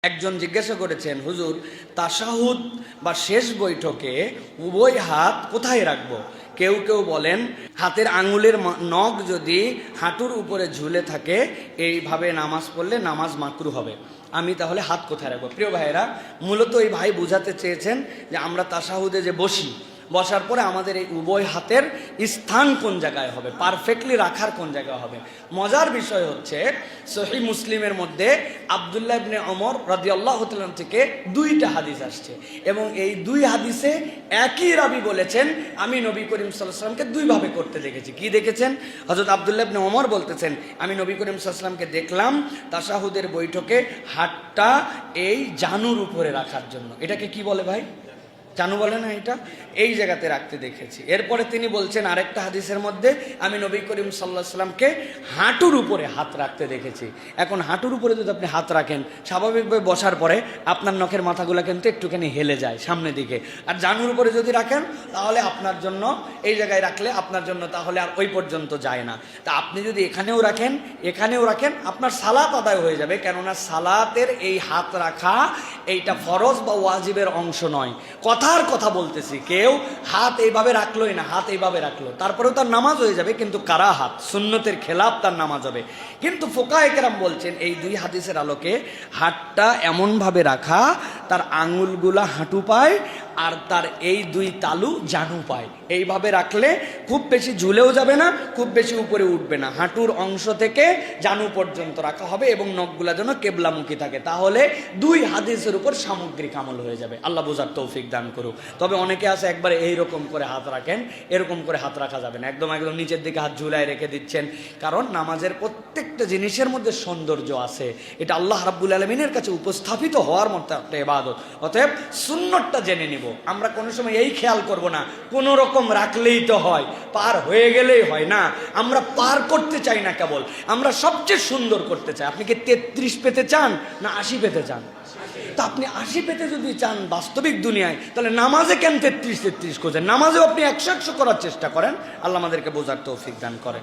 একজন জিজ্ঞাসা করেছেন, হুজুর তাশাহুদ বা শেষ বৈঠকে উভয় হাত কোথায় রাখবো? কেউ কেউ বলেন হাতের আঙুলের নখ যদি হাঁটুর উপরে ঝুলে থাকে এইভাবে নামাজ পড়লে নামাজ মাকরু হবে। আমি তাহলে হাত কোথায় রাখবো? প্রিয় ভাইয়েরা, মূলত এই ভাই বুঝাতে চেয়েছেন যে আমরা তাশাহুদে যে বসি, বসার পরে আমাদের এই উভয় হাতের স্থান কোন জায়গায় হবে, পারফেক্টলি রাখার কোন জায়গায় হবে। মজার বিষয় হচ্ছে সহিহ মুসলিমের মধ্যে আব্দুল্লাহ ইবনে ওমর রাদিয়াল্লাহু তাআলা থেকে দুইটা হাদিস আসছে এবং এই দুই হাদিসে একই রাবী বলেছেন আমি নবী করিম সাল্লাল্লাহু আলাইহি ওয়াসাল্লামকে দুইভাবে করতে দেখেছি। কি দেখেছেন? হযরত আব্দুল্লাহ ইবনে ওমর বলতেছেন আমি নবী করিম সাল্লাল্লাহু আলাইহি ওয়াসাল্লামকে দেখলাম তাশাহুদের বৈঠকে হাতটা এই জানুর উপরে রাখার জন্য। এটাকে কি বলে ভাই? জানু বলে না, এটা এই জায়গাতে রাখতে দেখেছি। এরপরে তিনি বলছেন আরেকটা হাদিসের মধ্যে আমি নবী করিম সাল্লাল্লাহু আলাইহি সাল্লামকে হাঁটুর উপরে হাত রাখতে দেখেছি। এখন হাঁটুর উপরে যদি আপনি হাত রাখেন, স্বাভাবিকভাবে বসার পরে আপনার নখের মাথাগুলো কিন্তু একটুখানি হেলে যায় সামনের দিকে। আর জানুর উপরে যদি রাখেন তাহলে আপনার জন্য এই জায়গায় রাখলে আপনার জন্য তাহলে আর ওই পর্যন্ত যায় না। তা আপনি যদি এখানেও রাখেন এখানেও রাখেন, আপনার সালাত আদায় হয়ে যাবে। কেননা সালাতের এই হাত রাখা এইটা ফরজ বা ওয়াজিবের অংশ নয়। কথার কথা বলতেছি, কেউ হাত এইভাবে রাখলোই না, হাত এইভাবে রাখলো, তারপরেও তার নামাজ হয়ে যাবে, কিন্তু কারা হাত সুন্নতের খেলাফ তার নামাজ হবে। কিন্তু ফুকায়ে কেরাম বলছেন এই দুই হাদিসের আলোকে হাতটা এমনভাবে রাখা তার আঙুলগুলা হাঁটু পায় আর তার এই দুই তালু জানু পায়। এইভাবে রাখলে খুব বেশি ঝুলেও যাবে না, খুব বেশি উপরে উঠবে না, হাঁটুর অংশ থেকে জানু পর্যন্ত রাখা হবে এবং নখগুলা যেন কেবলামুখী থাকে। তাহলে দুই হাদিসের উপর সামগ্রিক আমল হয়ে যাবে। আল্লাহ বোঝার তৌফিক দান করুক। তবে অনেকে আছে একবারে এইরকম করে হাত রাখেন, এরকম করে হাত রাখা যাবে না, একদম একদম নিচের দিকে হাত ঝুলায় রেখে দিচ্ছেন। কারণ নামাজের প্রত্যেকটা জিনিসের মধ্যে সৌন্দর্য আছে, এটা আল্লাহ রাব্বুল আলামিনের কাছে উপস্থাপিত হওয়ার মতো একটা ইবাদত। অতএব সুন্নতটা জেনে নিব। আমরা কোনো সময় এই খেয়াল করব না কোনো রকম রাখলেই তো হয়, পার হয়ে গেলেই হয় না। আমরা পার করতে চাই না, কেবল আমরা সবচেয়ে সুন্দর করতে চাই। আপনি কি 33 পেতে চান না 80 পেতে চান? তা আপনি 80 পেতে যদি চান বাস্তবিক দুনিয়ায়, তাহলে নামাজে কেন 33 খোঁজেন? নামাজেও আপনি 100 করার চেষ্টা করেন। আল্লাহ আমাদেরকে বোঝার তৌফিক দান করেন।